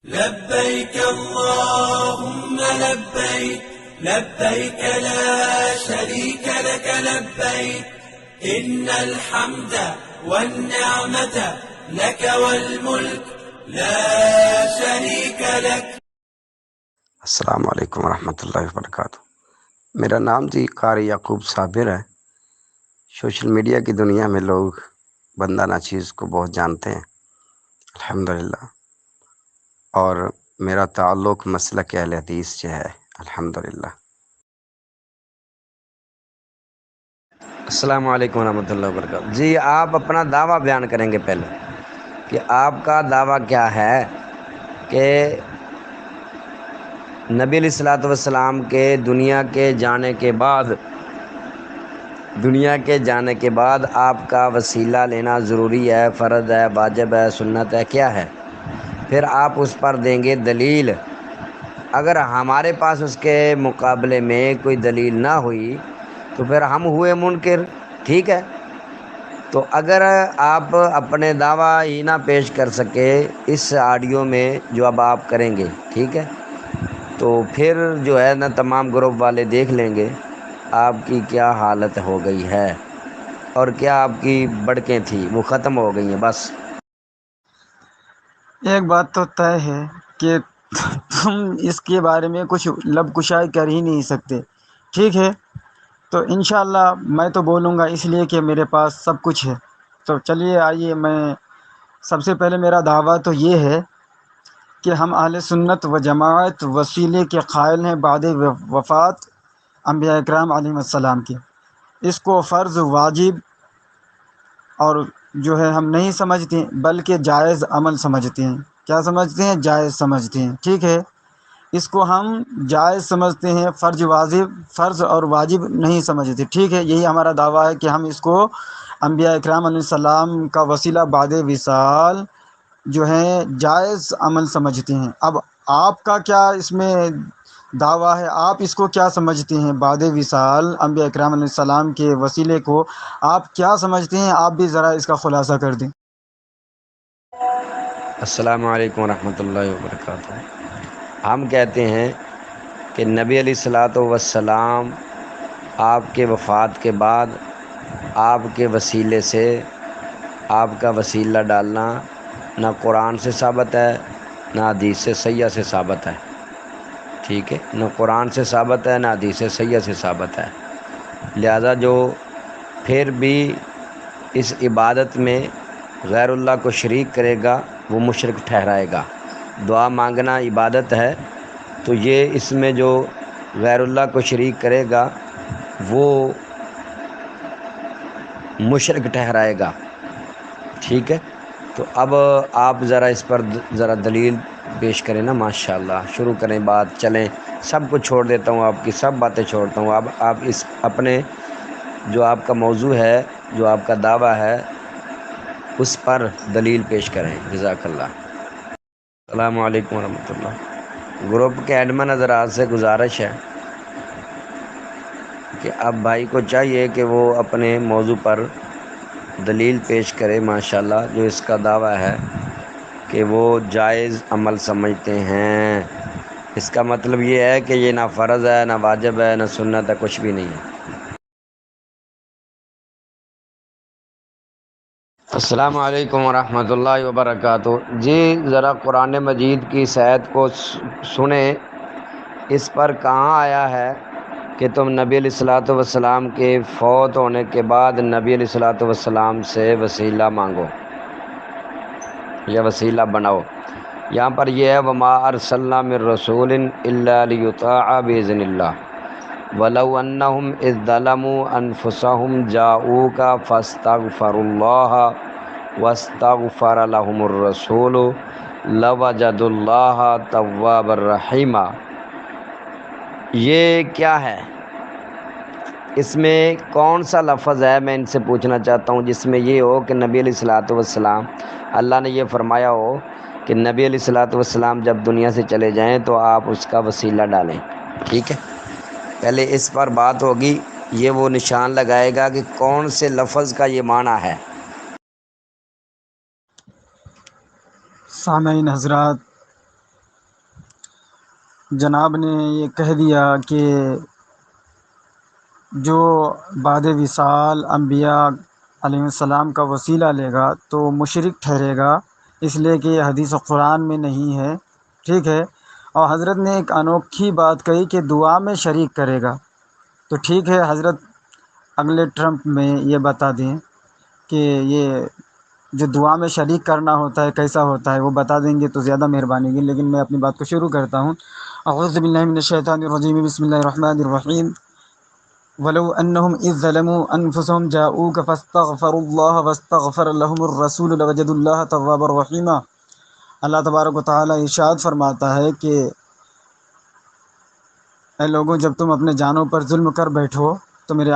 لبيك اللهم لبيك لبيك لا شريك لك لبيك إن الحمد والنعمة لك والملك لا شريك لك۔ السلام علیکم ورحمۃ اللہ وبرکاتہ۔ میرا نام جی قاری یعقوب صابر ہے۔ سوشل میڈیا کی دنیا میں لوگ بندہ ناچیز کو بہت جانتے ہیں الحمدللہ، اور میرا تعلق مسلک اہل حدیث سے ہے الحمدللہ۔ السلام علیکم ورحمۃ اللہ وبرکاتہ۔ جی آپ اپنا دعویٰ بیان کریں گے پہلے کہ آپ کا دعویٰ کیا ہے کہ نبی علیہ الصلوۃ والسلام کے دنیا کے جانے کے بعد آپ کا وسیلہ لینا ضروری ہے، فرض ہے، واجب ہے، سنت ہے، کیا ہے؟ پھر آپ اس پر دیں گے دلیل۔ اگر ہمارے پاس اس کے مقابلے میں کوئی دلیل نہ ہوئی تو پھر ہم ہوئے منکر، ٹھیک ہے؟ تو اگر آپ اپنے دعویٰ ہی نہ پیش کر سکے اس آڈیو میں جو اب آپ کریں گے، ٹھیک ہے، تو پھر جو ہے نا تمام گروپ والے دیکھ لیں گے آپ کی کیا حالت ہو گئی ہے اور کیا آپ کی بڑکیں تھیں وہ ختم ہو گئی ہیں۔ بس ایک بات تو طے ہے کہ تم اس کے بارے میں کچھ لب کشائی کر ہی نہیں سکتے، ٹھیک ہے؟ تو انشاءاللہ میں تو بولوں گا اس لیے کہ میرے پاس سب کچھ ہے۔ تو چلیے آئیے، میں سب سے پہلے میرا دعویٰ تو یہ ہے کہ ہم اہل سنت و جماعت وسیلے کے قائل ہیں بعد وفات انبیاء اکرام علیہ السلام کی۔ اس کو فرض، واجب اور جو ہے ہم نہیں سمجھتے بلکہ جائز عمل سمجھتے ہیں۔ کیا سمجھتے ہیں؟ جائز سمجھتے ہیں، ٹھیک ہے؟ اس کو ہم جائز سمجھتے ہیں، فرض اور واجب نہیں سمجھتے، ٹھیک ہے؟ یہی ہمارا دعویٰ ہے کہ ہم اس کو انبیاء اکرام علیہ السلام کا وسیلہ بعد وصال جو ہے جائز عمل سمجھتے ہیں۔ اب آپ کا کیا اس میں دعویٰ ہے؟ آپ اس کو کیا سمجھتے ہیں؟ بعد وصال انبیاء اکرام علیہ السلام کے وسیلے کو آپ کیا سمجھتے ہیں؟ آپ بھی ذرا اس کا خلاصہ کر دیں۔ السلام علیکم ورحمۃ اللہ وبرکاتہ۔ ہم کہتے ہیں کہ نبی علیہ الصلوۃ والسلام آپ کے وفات کے بعد آپ کے وسیلے سے آپ کا وسیلہ ڈالنا نہ قرآن سے ثابت ہے نہ حدیث سے صحیحہ سے ثابت ہے، ٹھیک ہے؟ نہ قرآن سے ثابت ہے نہ حدیث صحیحہ سے ثابت ہے۔ لہذا جو پھر بھی اس عبادت میں غیر اللہ کو شریک کرے گا وہ مشرک ٹھہرائے گا۔ دعا مانگنا عبادت ہے، تو یہ اس میں جو غیر اللہ کو شریک کرے گا وہ مشرک ٹھہرائے گا، ٹھیک ہے؟ تو اب آپ ذرا اس پر ذرا دلیل پیش کریں نا، ماشاءاللہ شروع کریں بات، چلیں سب کچھ چھوڑ دیتا ہوں، آپ کی سب باتیں چھوڑتا ہوں۔ اب آپ اس اپنے جو آپ کا موضوع ہے، جو آپ کا دعویٰ ہے، اس پر دلیل پیش کریں، جزاک اللہ۔ السلام علیکم ورحمۃ اللہ۔ گروپ کے ایڈمن حضرات سے گزارش ہے کہ اب بھائی کو چاہیے کہ وہ اپنے موضوع پر دلیل پیش کرے، ماشاءاللہ، جو اس کا دعویٰ ہے کہ وہ جائز عمل سمجھتے ہیں۔ اس کا مطلب یہ ہے کہ یہ نہ فرض ہے نہ واجب ہے نہ سنت ہے، کچھ بھی نہیں ہے۔ السلام علیکم ورحمۃ اللہ وبرکاتہ۔ جی ذرا قرآن مجید کی صحت کو سنیں، اس پر کہاں آیا ہے کہ تم نبی علیہ الصلوۃ والسلام کے فوت ہونے کے بعد نبی علیہ الصلوۃ والسلام سے وسیلہ مانگو یا وسیلہ بناؤ؟ یہاں پر یہ ہے وما ارسلنا من رسول الا لیطاع باذن اللہ ولو انہم اذ ظلموا انفسہم جاؤوک فاستغفروا اللہ واستغفر لهم الرسول لوجدوا اللہ توابا رحیما۔ یہ کیا ہے؟ اس میں کون سا لفظ ہے؟ میں ان سے پوچھنا چاہتا ہوں جس میں یہ ہو کہ نبی علیہ الصلوۃ والسلام، اللہ نے یہ فرمایا ہو کہ نبی علیہ الصلوۃ والسلام جب دنیا سے چلے جائیں تو آپ اس کا وسیلہ ڈالیں، ٹھیک ہے؟ پہلے اس پر بات ہوگی، یہ وہ نشان لگائے گا کہ کون سے لفظ کا یہ معنی ہے۔ سامعین حضرات، جناب نے یہ کہہ دیا کہ جو بعد وصال انبیاء علیہ السلام کا وسیلہ لے گا تو مشرک ٹھہرے گا، اس لیے کہ یہ حدیث قرآن میں نہیں ہے، ٹھیک ہے۔ اور حضرت نے ایک انوکھی بات کہی کہ دعا میں شریک کرے گا، تو ٹھیک ہے حضرت اگلے ٹرمپ میں یہ بتا دیں کہ یہ جو دعا میں شریک کرنا ہوتا ہے کیسا ہوتا ہے، وہ بتا دیں گے تو زیادہ مہربانی ہوگی، لیکن میں اپنی بات کو شروع کرتا ہوں۔ اعوذ باللہ من الشیطان الرجیم، بسم اللہ الرحمن الرحیم۔ وَلَوْ أَنَّهُمْ إِذْ ظَلَمُوا أَنفُسَهُمْ جَاءُوكَ فَاسْتَغْفَرُوا اللَّهَ وَاسْتَغْفَرَ لَهُمُ الرَّسُولُ لَوَجَدُوا اللَّهَ تَوَّابًا رَحِيمًا۔ اللہ تبارک و تعالیٰ ارشاد فرماتا ہے کہ اے لوگوں، جب تم اپنے جانوں پر ظلم کر بیٹھو تو میرے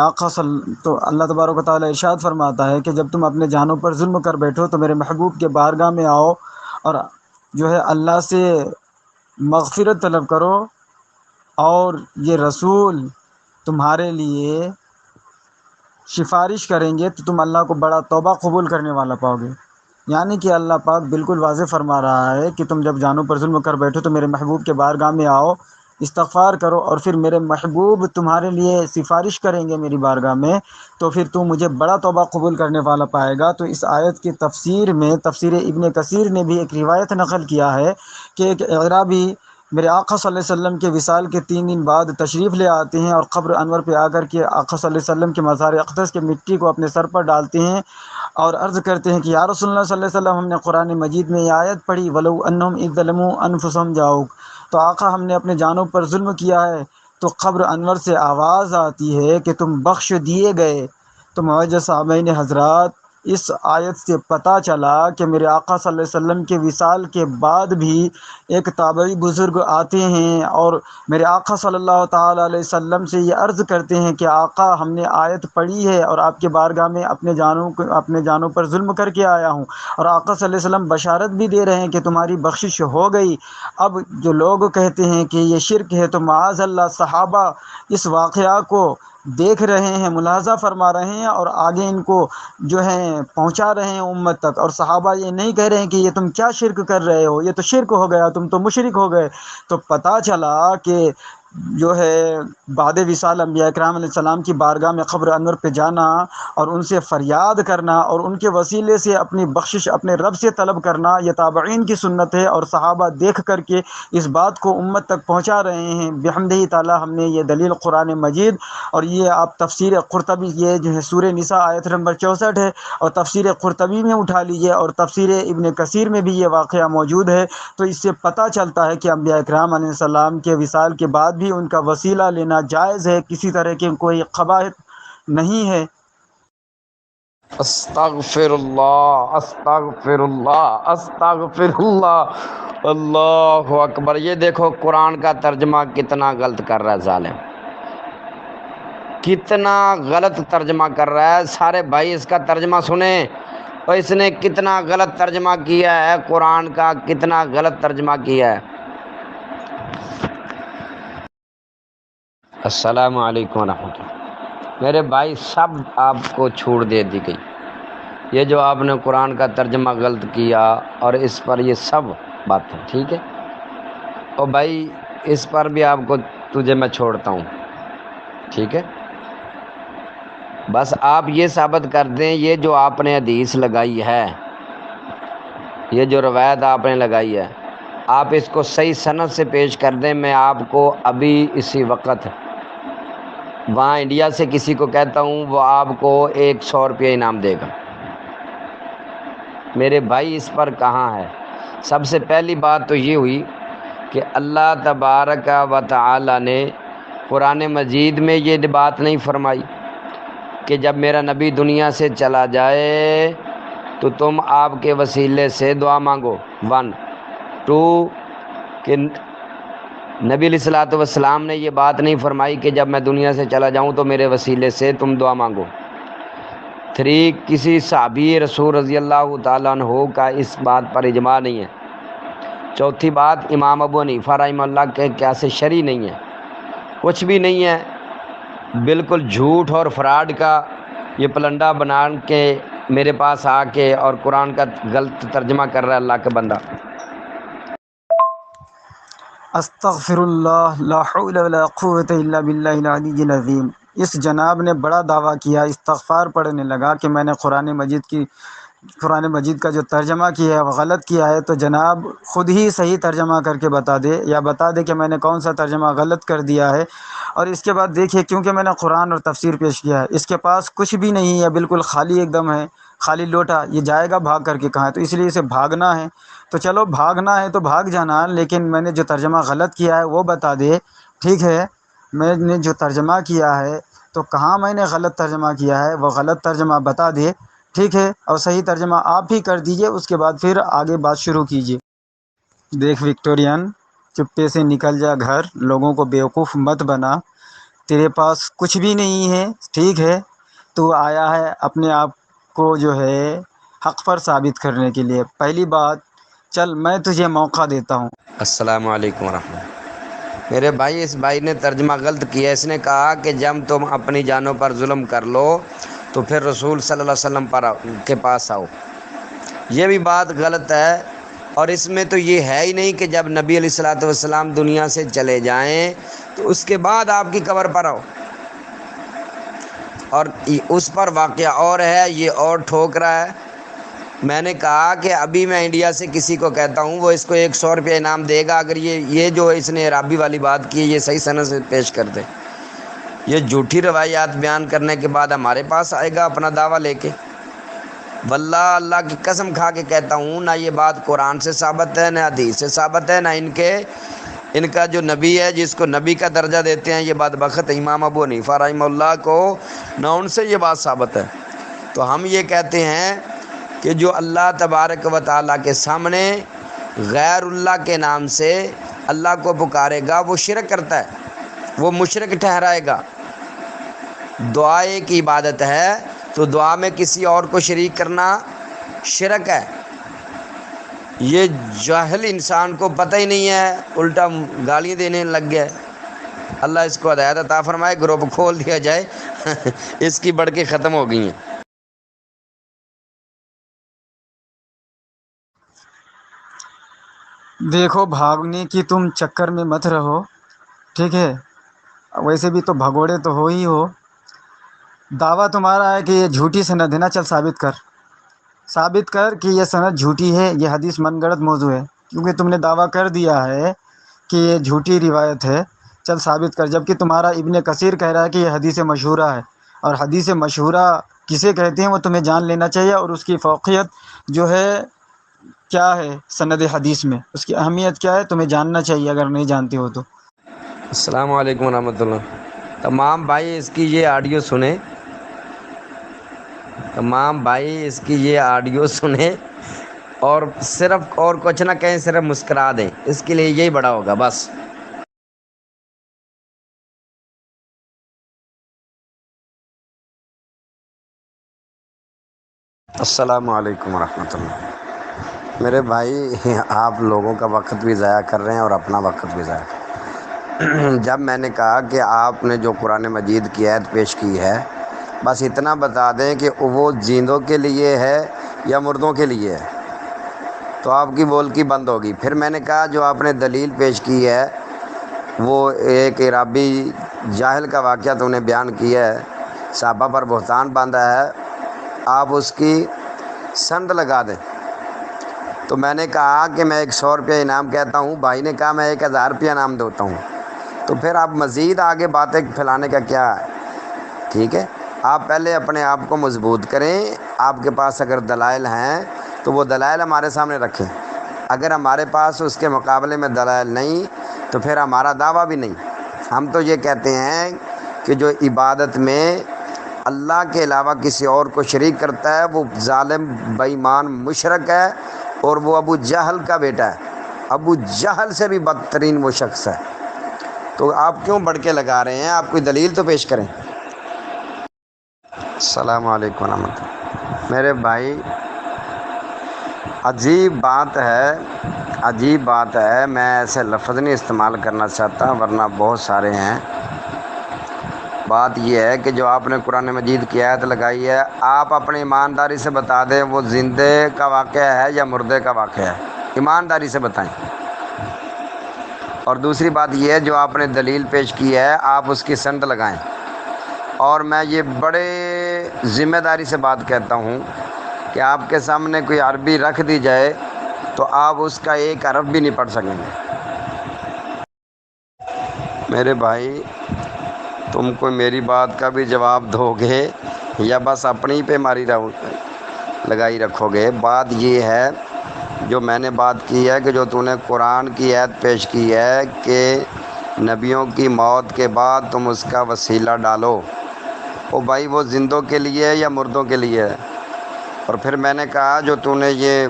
تو اللہ تبارک و تعالیٰ ارشاد فرماتا ہے کہ جب تم اپنے جانوں پر ظلم کر بیٹھو تو میرے محبوب کے بارگاہ میں آؤ اور جو ہے اللہ سے مغفرت طلب کرو، اور یہ رسول تمہارے لیے سفارش کریں گے تو تم اللہ کو بڑا توبہ قبول کرنے والا پاؤ گے۔ یعنی کہ اللہ پاک بالکل واضح فرما رہا ہے کہ تم جب جانوں پر ظلم کر بیٹھو تو میرے محبوب کے بارگاہ میں آؤ، استغفار کرو، اور پھر میرے محبوب تمہارے لیے سفارش کریں گے میری بارگاہ میں، تو پھر تو مجھے بڑا توبہ قبول کرنے والا پائے گا۔ تو اس آیت کی تفسیر میں تفسیر ابن کثیر نے بھی ایک روایت نقل کیا ہے کہ ایک اعرابی میرے آقا صلی اللہ علیہ وسلم کے وصال کے 3 دن بعد تشریف لے آتے ہیں اور قبر انور پہ آ کر کے آقا صلی اللہ علیہ وسلم کے مزار اقدس کے مٹی کو اپنے سر پر ڈالتے ہیں اور عرض کرتے ہیں کہ یا رسول اللہ صلی اللہ علیہ وسلم، ہم نے قرآن مجید میں یہ آیت پڑھی وَلَوْ أَنَّهُمْ إِذْ ظَلَمُوا أَنفُسَهُمْ جَاءُوكَ، تو آقا ہم نے اپنے جانوں پر ظلم کیا ہے۔ تو قبر انور سے آواز آتی ہے کہ تم بخش دیے گئے۔ تو معزز سامعین حضرات، اس آیت سے پتہ چلا کہ میرے آقا صلی اللہ علیہ وسلم کے وصال کے بعد بھی ایک تابعی بزرگ آتے ہیں اور میرے آقا صلی اللہ تعالیٰ علیہ وسلم سے یہ عرض کرتے ہیں کہ آقا ہم نے آیت پڑھی ہے اور آپ کے بارگاہ میں اپنے جانوں پر ظلم کر کے آیا ہوں، اور آقا صلی اللہ علیہ وسلم بشارت بھی دے رہے ہیں کہ تمہاری بخشش ہو گئی۔ اب جو لوگ کہتے ہیں کہ یہ شرک ہے، تو معاذ اللہ صحابہ اس واقعہ کو دیکھ رہے ہیں، ملاحظہ فرما رہے ہیں اور آگے ان کو جو ہے پہنچا رہے ہیں امت تک، اور صحابہ یہ نہیں کہہ رہے ہیں کہ یہ تم کیا شرک کر رہے ہو، یہ تو شرک ہو گیا، تم تو مشرک ہو گئے۔ تو پتہ چلا کہ جو ہے بعد وصال انبیاء کرام علیہ السلام کی بارگاہ میں قبر انور پہ جانا اور ان سے فریاد کرنا اور ان کے وسیلے سے اپنی بخشش اپنے رب سے طلب کرنا، یہ تابعین کی سنت ہے، اور صحابہ دیکھ کر کے اس بات کو امت تک پہنچا رہے ہیں۔ بحمدہ تعالی ہم نے یہ دلیل قرآن مجید اور یہ آپ تفسیر قرطبی، یہ جو ہے سورہ نساء آیت نمبر 64 ہے، اور تفسیر قرطبی میں اٹھا لیجئے اور تفسیر ابن کثیر میں بھی یہ واقعہ موجود ہے۔ تو اس سے پتہ چلتا ہے کہ انبیاء کرام علیہ السلام کے وصال کے بعد بھی ان کا وسیلہ لینا جائز ہے، کسی طرح کی کوئی قباحت نہیں ہے۔ استغفر اللہ، استغفر اللہ، استغفر اللہ، اللہ اکبر۔ یہ دیکھو قرآن کا ترجمہ کتنا غلط کر رہا ہے ظالم، کتنا غلط ترجمہ کر رہا ہے۔ سارے بھائی اس کا ترجمہ سنیں، اور اس نے کتنا غلط ترجمہ کیا ہے قرآن کا، کتنا غلط ترجمہ کیا ہے۔ السلام علیکم ورحمۃ اللہ۔ میرے بھائی سب آپ کو چھوڑ دے دی گئی، یہ جو آپ نے قرآن کا ترجمہ غلط کیا اور اس پر یہ سب باتیں ٹھیک ہے، اور بھائی اس پر بھی آپ کو تجھے میں چھوڑتا ہوں، ٹھیک ہے۔ بس آپ یہ ثابت کر دیں یہ جو آپ نے حدیث لگائی ہے، یہ جو روایت آپ نے لگائی ہے، آپ اس کو صحیح سند سے پیش کر دیں، میں آپ کو ابھی اسی وقت وہاں انڈیا سے کسی کو کہتا ہوں، وہ آپ کو 100 روپیہ انعام دے گا۔ میرے بھائی اس پر کہاں ہے؟ سب سے پہلی بات تو یہ ہوئی کہ اللہ تبارک و تعالی نے قرآن مجید میں یہ بات نہیں فرمائی کہ جب میرا نبی دنیا سے چلا جائے تو تم آپ کے وسیلے سے دعا مانگو۔ 1 2 کہ نبی علیہ الصلوۃ والسلام نے یہ بات نہیں فرمائی کہ جب میں دنیا سے چلا جاؤں تو میرے وسیلے سے تم دعا مانگو۔ 3 کسی صحابی رسول رضی اللہ تعالیٰ عنہ کا اس بات پر اجماع نہیں ہے۔ 4تھی بات امام ابو حنیفہ رحمہ اللہ کے قیاس شرعی نہیں ہے، کچھ بھی نہیں ہے، بالکل جھوٹ اور فراڈ کا یہ پلنڈا بنا کے میرے پاس آ کے اور قرآن کا غلط ترجمہ کر رہا ہے اللہ کا بندہ۔ استغفر اللہ لا حول ولا قوت الا باللہ العلی العظیم۔ اس جناب نے بڑا دعویٰ کیا، استغفار پڑھنے لگا کہ میں نے قرآن مجید کا جو ترجمہ کیا ہے وہ غلط کیا ہے، تو جناب خود ہی صحیح ترجمہ کر کے بتا دے، یا بتا دے کہ میں نے کون سا ترجمہ غلط کر دیا ہے۔ اور اس کے بعد دیکھیے، کیونکہ میں نے قرآن اور تفسیر پیش کیا ہے، اس کے پاس کچھ بھی نہیں ہے، بالکل خالی ایک دم ہے، خالی لوٹا، یہ جائے گا بھاگ کر کے کہاں ہے؟ تو اس لیے اسے بھاگنا ہے، تو چلو بھاگنا ہے تو بھاگ جانا، لیکن میں نے جو ترجمہ غلط کیا ہے وہ بتا دے، ٹھیک ہے؟ میں نے جو ترجمہ کیا ہے تو کہاں میں نے غلط ترجمہ کیا ہے، وہ غلط ترجمہ بتا دے، ٹھیک ہے؟ اور صحیح ترجمہ آپ ہی کر دیجئے، اس کے بعد پھر آگے بات شروع کیجئے۔ دیکھ وکٹورین، چپے سے نکل جا گھر، لوگوں کو بیوقوف مت بنا، تیرے پاس کچھ بھی نہیں ہے، ٹھیک ہے؟ تو آیا ہے اپنے آپ کو جو ہے حق پر ثابت کرنے کے لیے۔ پہلی بات، چل میں تجھے موقع دیتا ہوں۔ السلام علیکم ورحمۃ اللہ۔ میرے بھائی، اس بھائی نے ترجمہ غلط کیا۔ اس نے کہا کہ جب تم اپنی جانوں پر ظلم کر لو تو پھر رسول صلی اللہ علیہ وسلم کے پاس آؤ۔ یہ بھی بات غلط ہے، اور اس میں تو یہ ہے ہی نہیں کہ جب نبی علیہ الصلوۃ والسلام دنیا سے چلے جائیں تو اس کے بعد آپ کی قبر پر آؤ، اور اس پر واقعہ اور ہے، یہ اور ٹھوک رہا ہے۔ میں نے کہا کہ ابھی میں انڈیا سے کسی کو کہتا ہوں، وہ اس کو 100 روپے انعام دے گا اگر یہ جو اس نے عرابی والی بات کی ہے یہ صحیح سند سے پیش کر دے۔ یہ جھوٹی روایات بیان کرنے کے بعد ہمارے پاس آئے گا اپنا دعویٰ لے کے۔ واللہ، اللہ کی قسم کھا کے کہتا ہوں، نہ یہ بات قرآن سے ثابت ہے، نہ حدیث سے ثابت ہے، نہ ان کا جو نبی ہے جس کو نبی کا درجہ دیتے ہیں یہ بدبخت امام ابو حنیفہ رحمہ اللہ کو، نہ ان سے یہ بات ثابت ہے۔ تو ہم یہ کہتے ہیں کہ جو اللہ تبارک و تعالیٰ کے سامنے غیر اللہ کے نام سے اللہ کو پکارے گا وہ شرک کرتا ہے، وہ مشرک ٹھہرائے گا۔ دعا ایک عبادت ہے، تو دعا میں کسی اور کو شریک کرنا شرک ہے۔ یہ جاہل انسان کو پتہ ہی نہیں ہے، الٹا گالیاں دینے لگ گیا ہے۔ اللہ اس کو ہدایت عطا فرمائے، گروپ کھول دیا جائے اس کی بڑھ کے ختم ہو گئی ہیں۔ دیکھو، بھاگنے کی تم چکر میں مت رہو، ٹھیک ہے؟ ویسے بھی تو بھگوڑے تو ہو ہی ہو۔ دعویٰ تمہارا ہے کہ یہ جھوٹی سند ہے نا، چل ثابت کر کہ یہ سند جھوٹی ہے، یہ حدیث من گڑت موضوع ہے، کیونکہ تم نے دعویٰ کر دیا ہے کہ یہ جھوٹی روایت ہے، چل ثابت کر۔ جبکہ تمہارا ابن کثیر کہہ رہا ہے کہ یہ حدیث مشہورہ ہے، اور حدیث مشہورہ کسے کہتے ہیں وہ تمہیں جان لینا چاہیے، اور اس کی فوقیت جو ہے کیا ہے سند حدیث میں، اس کی اہمیت کیا ہے تمہیں جاننا چاہیے اگر نہیں جانتے ہو تو۔ السلام علیکم ورحمۃ اللہ۔ تمام بھائی اس کی یہ آڈیو سنیں، اور صرف اور کچھ نہ کہیں، صرف مسکرا دیں، اس کے لیے یہی بڑا ہوگا بس۔ السلام علیکم ورحمۃ اللہ۔ میرے بھائی، آپ لوگوں کا وقت بھی ضائع کر رہے ہیں اور اپنا وقت بھی ضائع کر رہے ہیں۔ جب میں نے کہا کہ آپ نے جو قرآن مجید کی آیت پیش کی ہے، بس اتنا بتا دیں کہ وہ زندوں کے لیے ہے یا مردوں کے لیے ہے، تو آپ کی بولکی بند ہوگی۔ پھر میں نے کہا جو آپ نے دلیل پیش کی ہے وہ ایک عرابی جاہل کا واقعہ تو نے بیان کیا ہے، صحابہ پر بہتان باندھا ہے، آپ اس کی سند لگا دیں۔ تو میں نے کہا کہ میں 100 روپے انعام کہتا ہوں، بھائی نے کہا میں 1000 روپے انعام دیتا ہوں۔ تو پھر آپ مزید آگے باتیں پھیلانے کا کیا ہے؟ ٹھیک ہے، آپ پہلے اپنے آپ کو مضبوط کریں۔ آپ کے پاس اگر دلائل ہیں تو وہ دلائل ہمارے سامنے رکھیں، اگر ہمارے پاس اس کے مقابلے میں دلائل نہیں تو پھر ہمارا دعویٰ بھی نہیں۔ ہم تو یہ کہتے ہیں کہ جو عبادت میں اللہ کے علاوہ کسی اور کو شریک کرتا ہے وہ ظالم، بے ایمان، مشرک ہے، اور وہ ابو جہل کا بیٹا ہے، ابو جہل سے بھی بدترین وہ شخص ہے۔ تو آپ کیوں بڑھ کے لگا رہے ہیں؟ آپ کوئی دلیل تو پیش کریں۔ السلام علیکم ورحمۃ اللہ۔ میرے بھائی، عجیب بات ہے، میں ایسے لفظ نہیں استعمال کرنا چاہتا ورنہ بہت سارے ہیں۔ بات یہ ہے کہ جو آپ نے قرآن مجید کی آیت لگائی ہے، آپ اپنی ایمانداری سے بتا دیں وہ زندے کا واقعہ ہے یا مردے کا واقعہ ہے، ایمانداری سے بتائیں۔ اور دوسری بات یہ ہے جو آپ نے دلیل پیش کی ہے آپ اس کی سند لگائیں، اور میں یہ بڑے ذمہ داری سے بات کہتا ہوں کہ آپ کے سامنے کوئی عربی رکھ دی جائے تو آپ اس کا ایک حرف بھی نہیں پڑھ سکیں گے۔ میرے بھائی تم کو میری بات کا بھی جواب دو گے یا بس اپنی پہ ماری لگائی رکھو گے؟ بات یہ ہے جو میں نے بات کی ہے کہ جو تو نے قرآن کی آیت پیش کی ہے کہ نبیوں کی موت کے بعد تم اس کا وسیلہ ڈالو، او بھائی وہ زندوں کے لیے ہے یا مردوں کے لیے ہے؟ اور پھر میں نے کہا جو تو نے یہ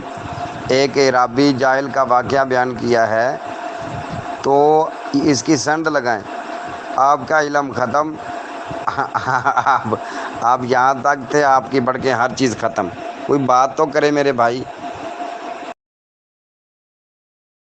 ایک عرابی جاہل کا واقعہ بیان کیا ہے تو اس کی سند لگائیں، آپ کا علم ختم، آپ یہاں تک تھے، آپ کی بڑھ کے ہر چیز ختم۔ کوئی بات تو کرے میرے بھائی۔